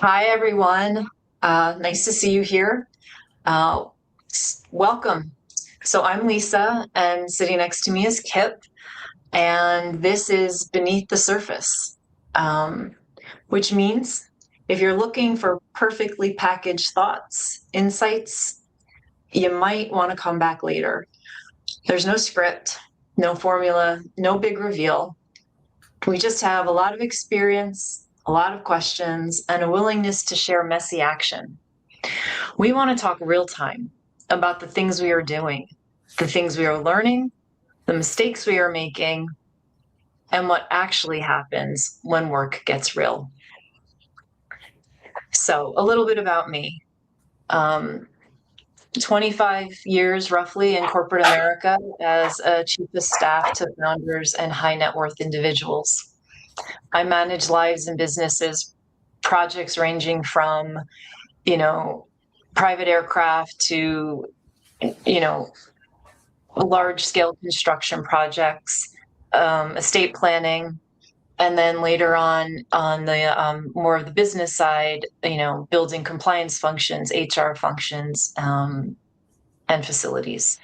Hi, everyone. Nice to see you here. Uh, Welcome. So I'm Lisa, and sitting next to me is Kip, and this is Beneath the Surface, um, which means if you're looking for perfectly packaged thoughts, insights, you might want to come back later. There's no script, no formula, no big reveal. We just have a lot of experience, a lot of questions, and a willingness to share messy action. We want to talk real time about the things we are doing, the things we are learning, the mistakes we are making, and what actually happens when work gets real. So, a little bit about me. Um, 25 years roughly in corporate America as a chief of staff to founders and high net worth individuals. I manage lives and businesses, projects ranging from, you know, private aircraft to, you know, large scale construction projects, estate planning, and then later on the more of the business side, building compliance functions, HR functions, and facilities.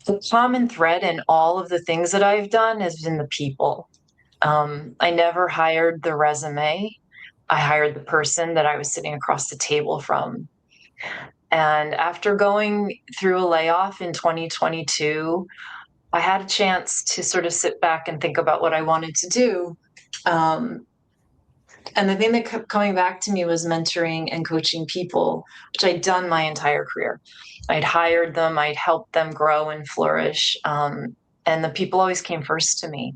The common thread in all of the things that I've done has been the people. I never hired the resume. I hired the person that I was sitting across the table from. And after going through a layoff in 2022, I had a chance to sort of sit back and think about what I wanted to do. Um, and the thing that kept coming back to me was mentoring and coaching people, which I'd done my entire career. I'd hired them, I'd helped them grow and flourish. And the people always came first to me.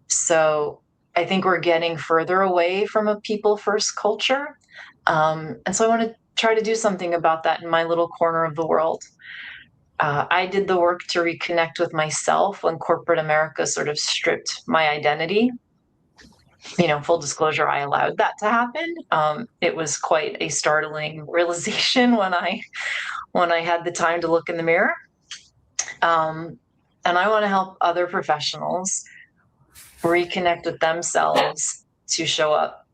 So I think we're getting further away from a people first culture. And so I want to try to do something about that in my little corner of the world. I did the work to reconnect with myself when corporate America sort of stripped my identity. Full disclosure, I allowed that to happen. It was quite a startling realization when I had the time to look in the mirror. And I want to help other professionals reconnect with themselves to show up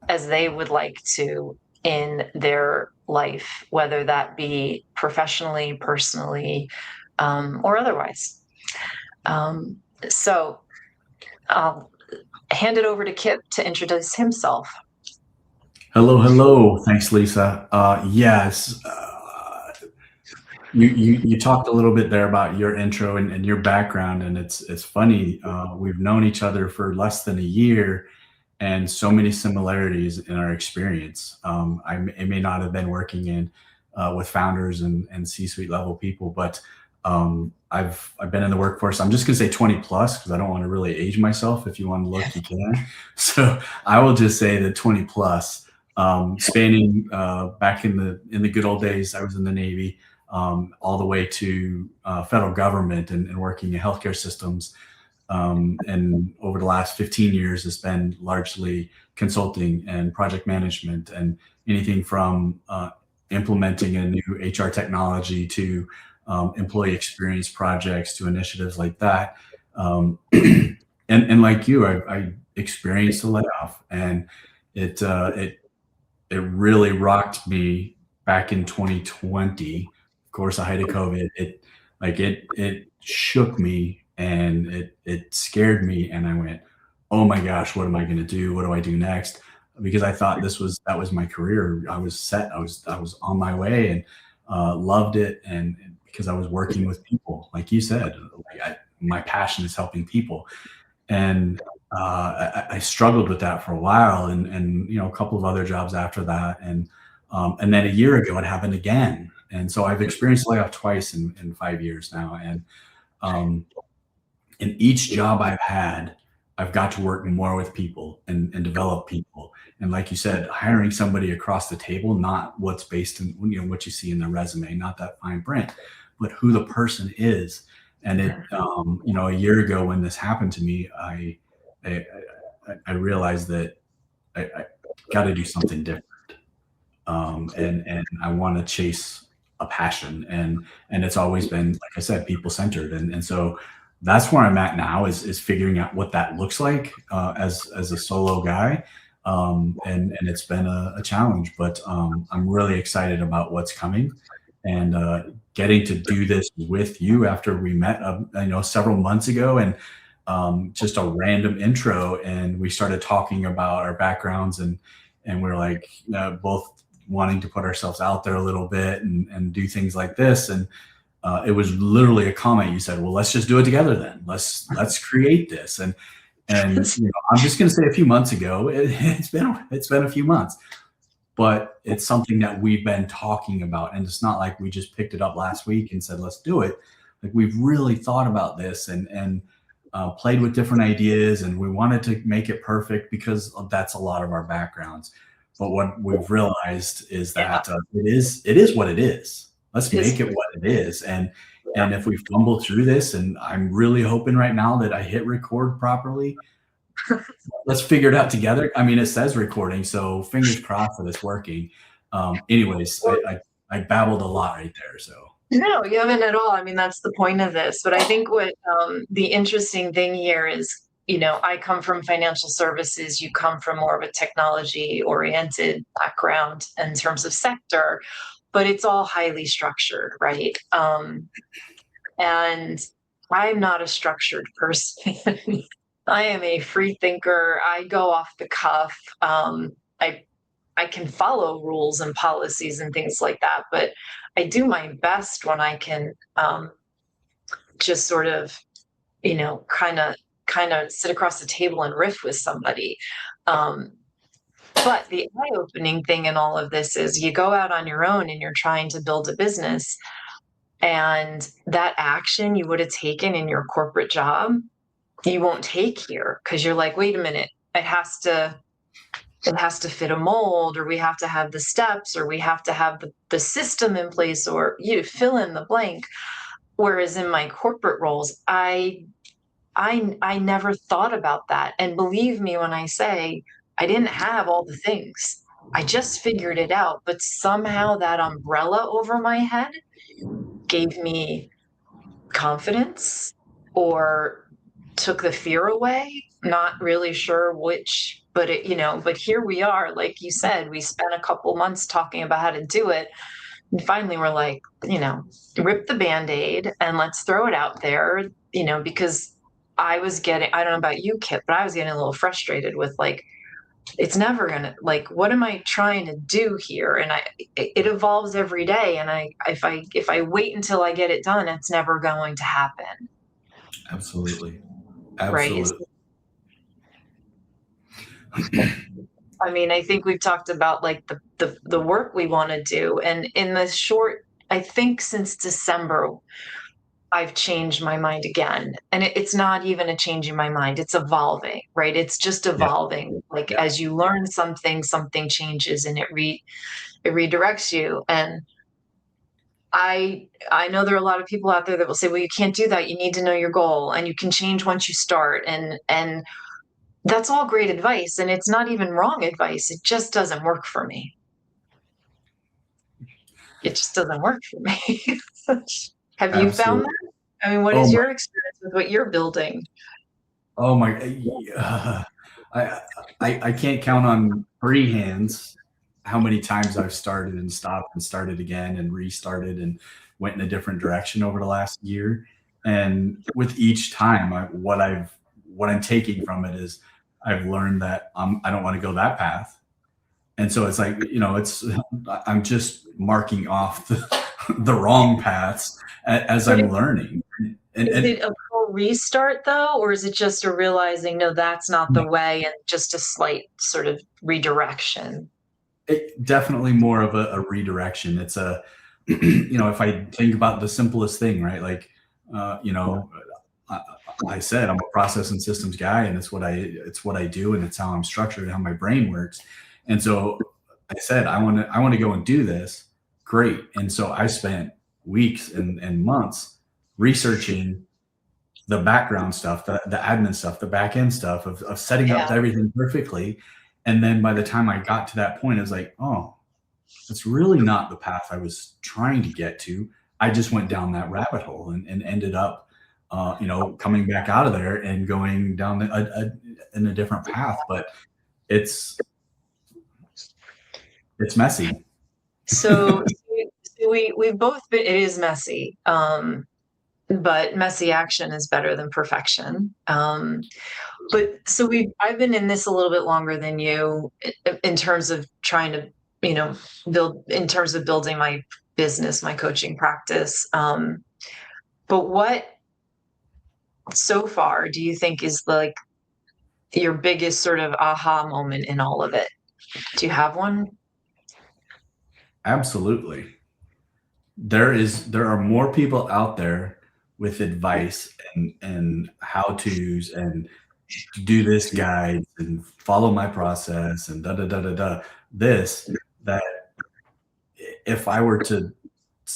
as they would like to in their life, whether that be professionally, personally, or otherwise. So I'll hand it over to Kip to introduce himself. Hello. Thanks, Lisa. Yes, you talked a little bit there about your intro and your background, and it's funny. We've known each other for less than a year, and so many similarities in our experience. I may not have been working in with founders and C-suite level people, but I've been in the workforce. I'm just gonna say 20 plus because I don't want to really age myself. If you want to look, you can. So I will just say that 20 plus. Spanning back in the good old days. I was in the Navy, all the way to federal government and working in healthcare systems. And over the last 15 years, it's been largely consulting and project management and anything from implementing a new HR technology to employee experience projects to initiatives like that. And like you, I experienced a layoff, and it really rocked me back in 2020. Of course, the height of COVID, it shook me, and it scared me, and I went, "Oh my gosh, what am I going to do? What do I do next?" Because I thought that was my career. I was set. I was on my way, and loved it, and because I was working with people, like you said, my passion is helping people, and I struggled with that for a while, and a couple of other jobs after that, and then a year ago it happened again, and so I've experienced layoff twice in 5 years now, and in each job I've had, I've got to work more with people and develop people, and like you said, hiring somebody across the table, not what's based in what you see in the resume, not that fine print, but who the person is. And a year ago when this happened to me, I, I realized that I got to do something different, and I want to chase a passion, and it's always been, like I said, people centered, and so that's where I'm at now is figuring out what that looks like as a solo guy. And it's been a challenge, but I'm really excited about what's coming, and getting to do this with you after we met, several months ago, and just a random intro, and we started talking about our backgrounds, and we're like both wanting to put ourselves out there a little bit and do things like this. And it was literally a comment. You said, well, let's just do it together then. Let's create this. And I'm just going to say a few months ago, it's been a few months, but it's something that we've been talking about. And it's not like we just picked it up last week and said, let's do it. Like, we've really thought about this and played with different ideas, and we wanted to make it perfect because that's a lot of our backgrounds. But what we've realized is that it is what it is. Let's make it what it is. And if we fumble through this, and I'm really hoping right now that I hit record properly, let's figure it out together. I mean, it says recording, so fingers crossed that it's working. Anyways, I babbled a lot right there. So No, you haven't at all. I mean, that's the point of this. But I think what the interesting thing here is, I come from financial services. You come from more of a technology-oriented background in terms of sector, but it's all highly structured, right? And I'm not a structured person. I am a free thinker. I go off the cuff. I can follow rules and policies and things like that, but I do my best when I can just sort of, kind of sit across the table and riff with somebody. But the eye-opening thing in all of this is you go out on your own and you're trying to build a business, and that action you would have taken in your corporate job, you won't take here because you're like, wait a minute, it has to fit a mold, or we have to have the steps, or we have to have the system in place, or you fill in the blank. Whereas in my corporate roles, I never thought about that. And believe me when I say I didn't have all the things. I just figured it out. But somehow that umbrella over my head gave me confidence, or took the fear away. Not really sure which, but but here we are. Like you said, we spent a couple months talking about how to do it. And finally we're like, rip the Band-Aid and let's throw it out there, because I don't know about you, Kip, but I was getting a little frustrated with, like, it's never gonna, like, what am I trying to do here? And it evolves every day. And if I wait until I get it done, it's never going to happen. absolutely, Right. absolutely. I mean, I think we've talked about, like, the work we want to do. And in the short, I think since December, I've changed my mind again. And it's not even a change in my mind. It's evolving, right? It's just Yeah, evolving. Like, yeah, as you learn something changes, and it redirects you. And I know there are a lot of people out there that will say, well, you can't do that. You need to know your goal, and you can change once you start. And that's all great advice. And it's not even wrong advice. It just doesn't work for me. It just doesn't work for me. Have you found absolutely. that? I mean, what Oh is my, your experience with what you're building? oh my, I, I can't count on three hands how many times I've started and stopped and started again and restarted and went in a different direction over the last year. And with each time, what I'm taking from it is I've learned that I don't want to go that path. And so it's like, I'm just marking off the wrong paths as But I'm learning. is And it a full restart though, or is it just a realizing, no, that's not the way, and just a slight sort of redirection? definitely more of a redirection. It's if I think about the simplest thing, right? Like, I, I said I'm a process and systems guy, and it's what I do, and it's how I'm structured, how my brain works. And so I said I want to go and do this. Great. And so I spent weeks and months researching the background stuff, the admin stuff, the back end stuff of setting up Yeah. everything perfectly. And then by the time I got to that point, I was like, oh, that's really not the path I was trying to get to. I just went down that rabbit hole and ended up, coming back out of there and going down in a different path. But it's It's messy. So we both been, it is messy. But messy action is better than perfection. But so I've been in this a little bit longer than you in terms of trying to, you know, in terms of building my business, my coaching practice. But what so far do you think is like your biggest sort of aha moment in all of it? Do you have one? Absolutely. There are more people out there with advice and how to's and do this guides and follow my process and da da da da da this that if I were to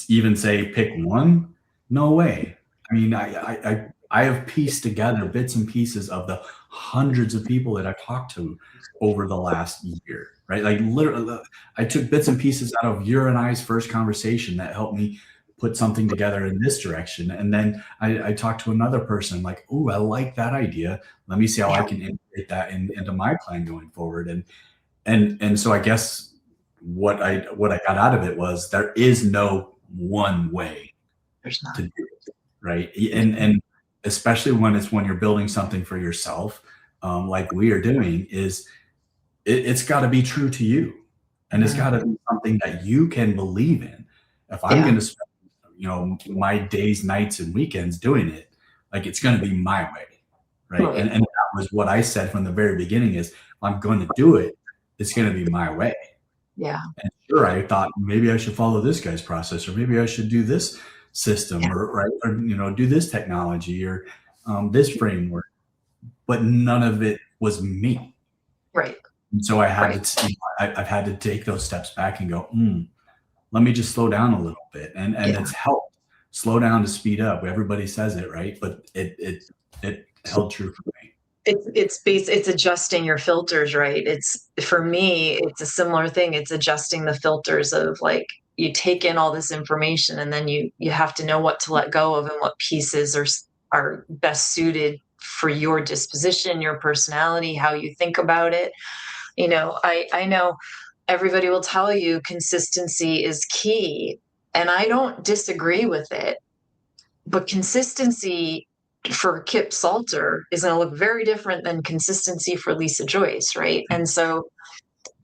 even say pick one, no way. I mean, I have pieced together bits and pieces of the hundreds of people that I've talked to over the last year, right? Like literally, I took bits and pieces out of your and I's first conversation that helped me put something together in this direction. And then I talked to another person like, oh, I like that idea. Let me see how I Yeah, can integrate that into my plan going forward. And so I guess what I got out of it was there is no one way there's to not. do it, right? And especially when you're building something for yourself, like we are doing, is it's got to be true to you, and it's got Mhm. to be something that you can believe in. If I'm Yeah, going to spend, my days, nights, and weekends doing it, like it's going to be my way, right? right. And that was what I said from the very beginning: is if I'm going to do it, it's going to be my way. Yeah, And sure, I thought maybe I should follow this guy's process, or maybe I should do this system, yeah, or right, or do this technology, or this framework. But none of it was me, right, and so I had right. I've had to take those steps back and go, let me just slow down a little bit, and Yeah. it's helped slow down to speed up. Everybody says it, right? But it held true for me. It's adjusting your filters, right? It's for me, it's a similar thing. It's adjusting the filters of like you take in all this information and then you have to know what to let go of and what pieces are best suited for your disposition, your personality, how you think about it. I know everybody will tell you consistency is key, and I don't disagree with it, but consistency for Kip Salter is going to look very different than consistency for Lisa Joyce, right? And so,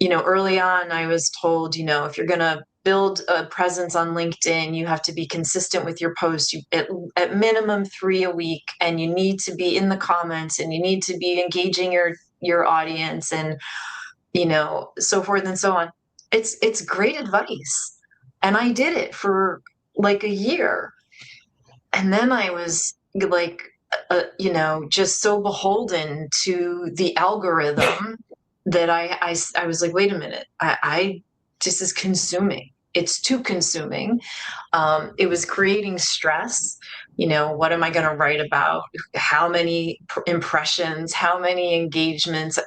early on, I was told, if you're going to build a presence on LinkedIn, you have to be consistent with your posts, at minimum 3 a week, and you need to be in the comments, and you need to be engaging your audience, and so forth and so on. It's great advice, and I did it for like a year, and then I was like, just so beholden to the algorithm that I was like, wait a minute, I this is consuming. It's too consuming. It was creating stress. What am I going to write about? How many impressions? How many engagements?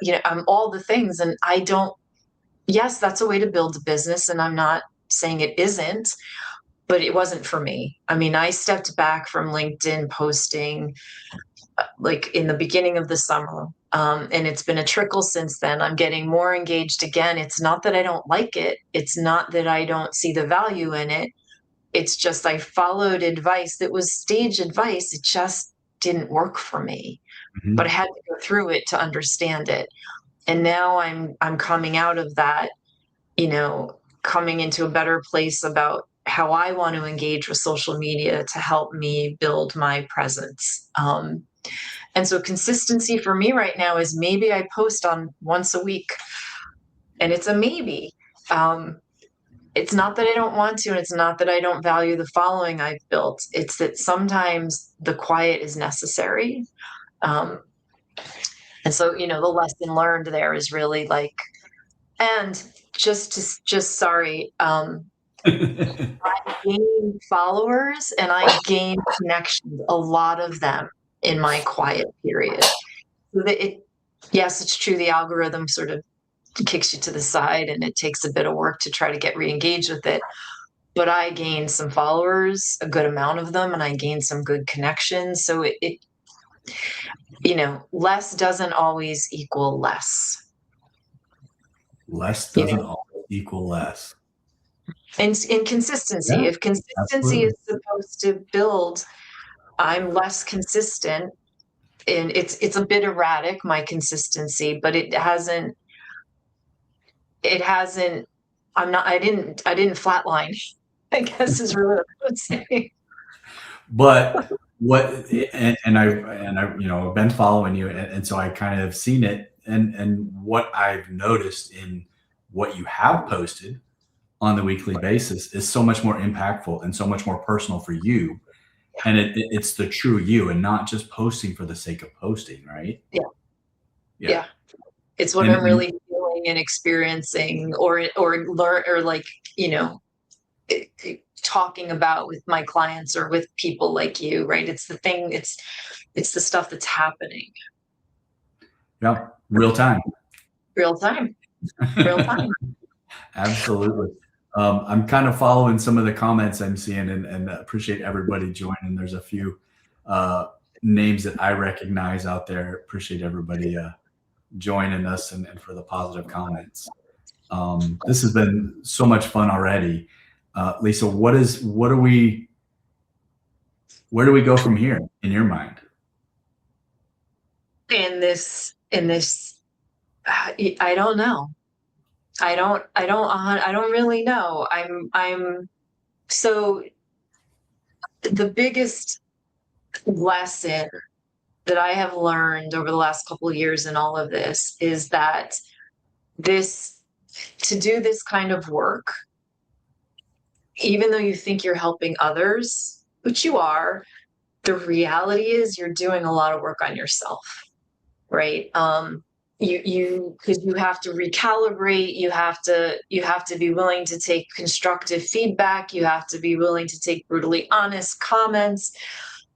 All the things. And I don't. Yes, that's a way to build a business, and I'm not saying it isn't, but it wasn't for me. I mean, I stepped back from LinkedIn posting like in the beginning of the summer. And it's been a trickle since then. I'm getting more engaged again. It's not that I don't like it, it's not that I don't see the value in it. It's just I followed advice that was stage advice. It just didn't work for me. But I Mhm. had to go through it to understand it. And now I'm coming out of that, coming into a better place about how I want to engage with social media to help me build my presence. And so consistency for me right now is maybe I post on once a week, and it's a maybe. Um, it's not that I don't want to, and it's not that I don't value the following I've built. It's that sometimes the quiet is necessary. Um, and so, the lesson learned there is really like, and just sorry, gain followers and I gain connections, a lot of them in my quiet period. So yes, it's true. The algorithm sort of kicks you to the side and it takes a bit of work to try to get re-engaged with it. But I gained some followers, a good amount of them, and I gained some good connections. So less doesn't always equal less. Less You doesn't know, always equal less. and consistency. Yeah, If consistency absolutely. is supposed to build, I'm less consistent, and it's a bit erratic, my consistency, but it hasn't. I didn't flatline. I guess is really what I would say. But what and I I've been following you, and so I kind of seen it, and what I've noticed in what you have posted on the weekly basis is so much more impactful and so much more personal for you, and it's the true you and not just posting for the sake of posting, right? Yeah, Yeah. yeah. It's what and, I'm and really feeling and experiencing, or learn, or like, you know, talking about with my clients or with people like you, right? It's the thing. It's the stuff that's happening yeah, real time. real time, real time. Absolutely. I'm kind of following some of the comments I'm seeing, and appreciate everybody joining. There's a few uh, names that I recognize out there. Appreciate everybody joining us, and for the positive comments. This has been so much fun already. Lisa, where do we go from here in your mind? In this, I don't know. I don't really know. I'm so the biggest lesson that I have learned over the last couple of years in all of this is that this to do this kind of work, even though you think you're helping others, which you are, the reality is you're doing a lot of work on yourself, right? Because you have to recalibrate, you have to be willing to take constructive feedback, you have to be willing to take brutally honest comments,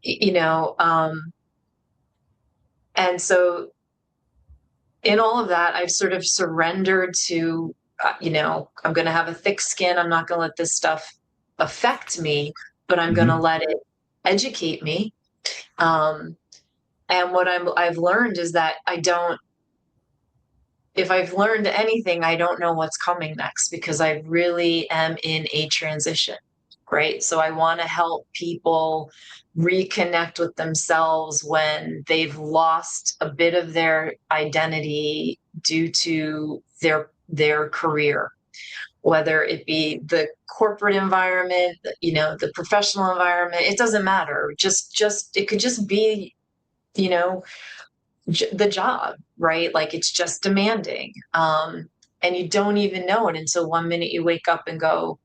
you know, and so in all of that, I've sort of surrendered to, I'm going to have a thick skin. I'm not going to let this stuff affect me, but I'm going to Mhm. let it educate me. Um, and what I've learned is that if I've learned anything, I don't know what's coming next because I really am in a transition, right? So I want to help people reconnect with themselves when they've lost a bit of their identity due to their career, whether it be the corporate environment, the professional environment. It doesn't matter. Just it could just be, you know, the job, right? Like it's just demanding. And you don't even know it until one minute you wake up and go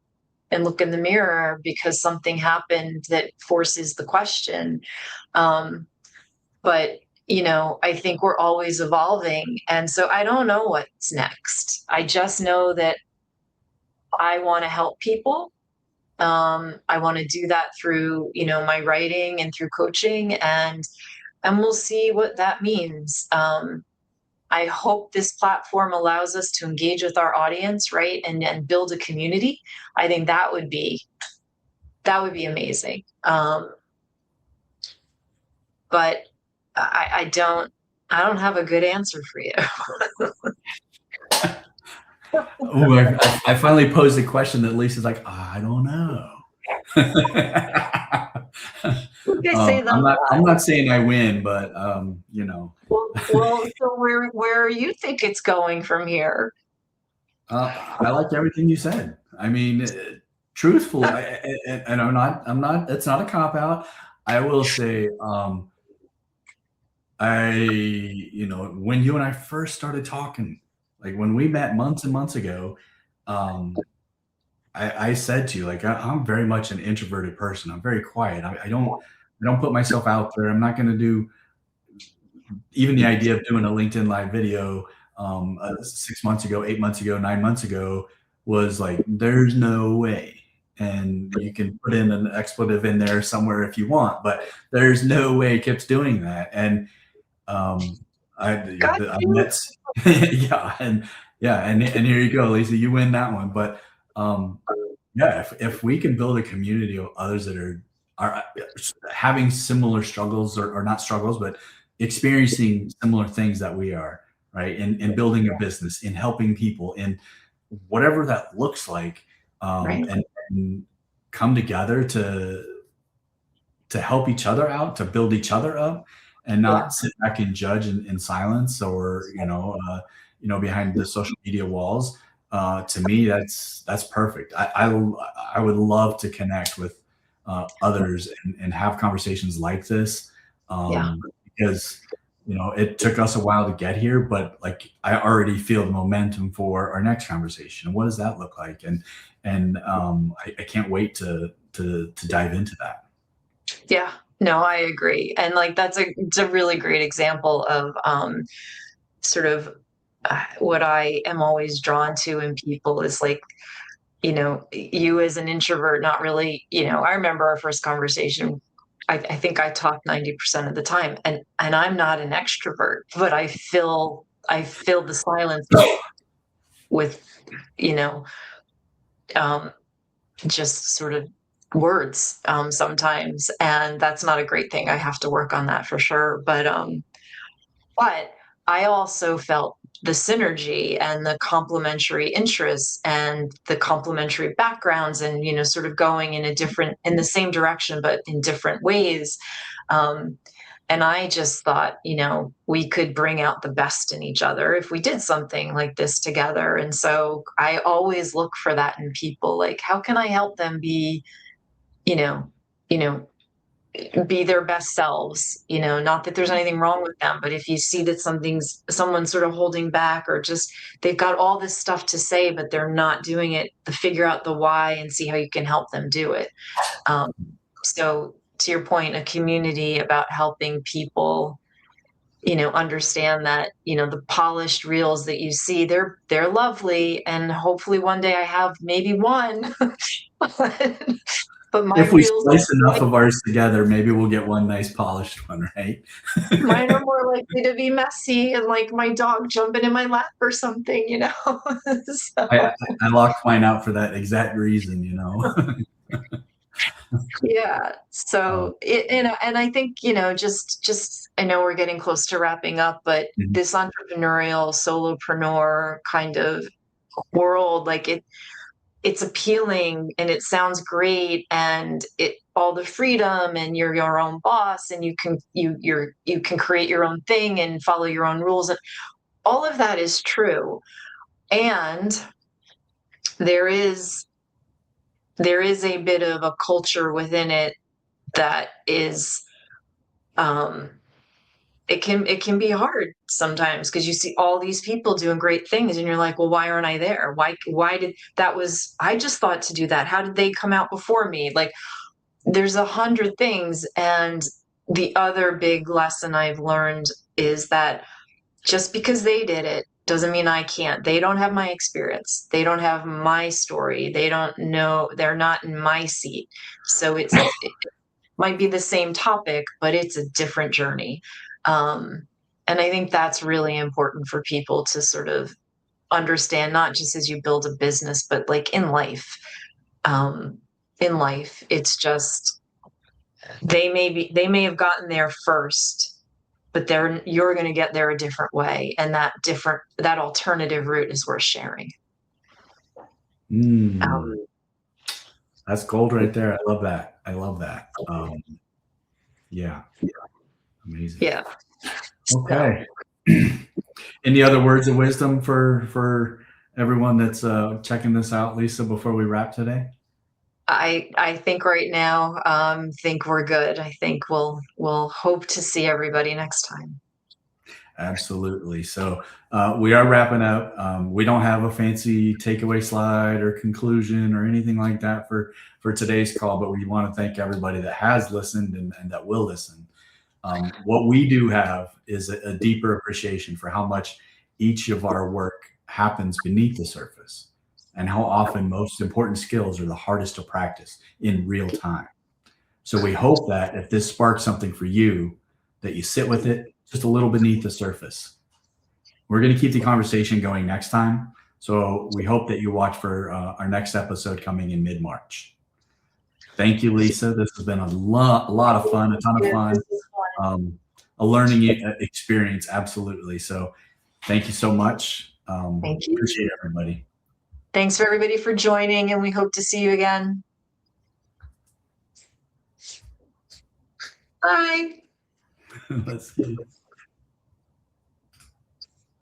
and look in the mirror because something happened that forces the question. Um, but I think we're always evolving. And so I don't know what's next. I just know that I want to help people. I want to do that through, my writing and through coaching, and we'll see what that means. I hope this platform allows us to engage with our audience, right? And build a community. I think that would be amazing. But I don't have a good answer for you. Oh, I finally posed a question that Lisa's like, I don't know. They say that a I'm lot. not saying I win, but Well, so where you think it's going from here? I like everything you said. I mean, truthfully, and I'm not. It's not a cop out. I will say, when you and I first started talking, like when we met months and months ago, um, I said to you, like, I'm very much an introverted person. I'm very quiet. I don't put myself out there. I'm not going to do even the idea of doing a LinkedIn live video 6 months ago, 8 months ago, 9 months ago was like, there's no way. And you can put in an expletive in there somewhere if you want, but there's no way Kip's doing that. And um, Got I you. met, and here you go, Lisa, you win that one. But um, yeah, if we can build a community of others that are having similar struggles, or not struggles, but experiencing similar things that we are, right? In building a business, in helping people, in whatever that looks like, Right. and come together to help each other out, to build each other up, and Yeah. not sit back and judge in silence, or behind the social media walls. To me, that's perfect. I would love to connect with others and have conversations like this, Yeah. because it took us a while to get here, but like I already feel the momentum for our next conversation. What does that look like? I can't wait to dive into that. Yeah. No, I agree. And like it's a really great example of sort of what I am always drawn to in people is like, you as an introvert, not really, I remember our first conversation. I think I talk 90% of the time, and I'm not an extrovert, but I fill the silence with, you know, um, just sort of words sometimes, and that's not a great thing. I have to work on that for sure. But I also felt the synergy and the complementary interests and the complementary backgrounds, and sort of going in the same direction but in different ways. Um, and I just thought, we could bring out the best in each other if we did something like this together. And so I always look for that in people. Like, how can I help them you know, you know, be their best selves, not that there's anything wrong with them, but if you see that someone's sort of holding back, or just they've got all this stuff to say but they're not doing it, to figure out the why and see how you can help them do it. So to your point, a community about helping people understand that the polished reels that you see, they're lovely, and hopefully one day I have maybe one. But my If we reels splice enough of ours together, maybe we'll get one nice polished one, right? Mine are more likely to be messy and like my dog jumping in my lap or something. I, So I locked mine out for that exact reason. yeah. Uh, So and I think, just I know we're getting close to wrapping up, but mhm. this entrepreneurial solopreneur kind of world, like it's appealing and it sounds great, and it all the freedom, and you're your own boss, and you can create your own thing and follow your own rules, and all of that is true. And there is there is a bit of a culture within it that is um it can be hard sometimes, because you see all these people doing great things and you're like, well, why aren't I there? Why did that was I just thought to do that. How did they come out before me? Like, there's 100 things. And the other big lesson I've learned is that just because they did it doesn't mean I can't. They don't have my experience. They don't have my story. They don't know. They're not in my seat. So it might be the same topic, but it's a different journey. Um, and I think that's really important for people to sort of understand, not just as you build a business, but like in life. Um, in life, it's just they may have gotten there first, but you're going to get there a different way, and that alternative route is worth sharing. Mm, um, that's gold right there. I love that. I love that. Yeah, amazing. yeah. So Okay. Any other words of wisdom for everyone that's checking this out, Lisa, before we wrap today? I think right now, think we're good. I think we'll hope to see everybody next time. Absolutely. So we are wrapping up. We don't have a fancy takeaway slide or conclusion or anything like that for today's call, but we want to thank everybody that has listened and that will listen. What we do have is a deeper appreciation for how much each of our work happens beneath the surface, and how often most important skills are the hardest to practice in real time. So we hope that if this sparks something for you, that you sit with it just a little beneath the surface. We're going to keep the conversation going next time. So we hope that you watch for our next episode coming in mid-March. Thank you, Lisa. This has been a lot of fun, a ton of fun, a learning experience. Absolutely. So Thank you so much. Thank you. Appreciate everybody. Thanks for everybody for joining, and we hope to see you again. Bye. Let's see.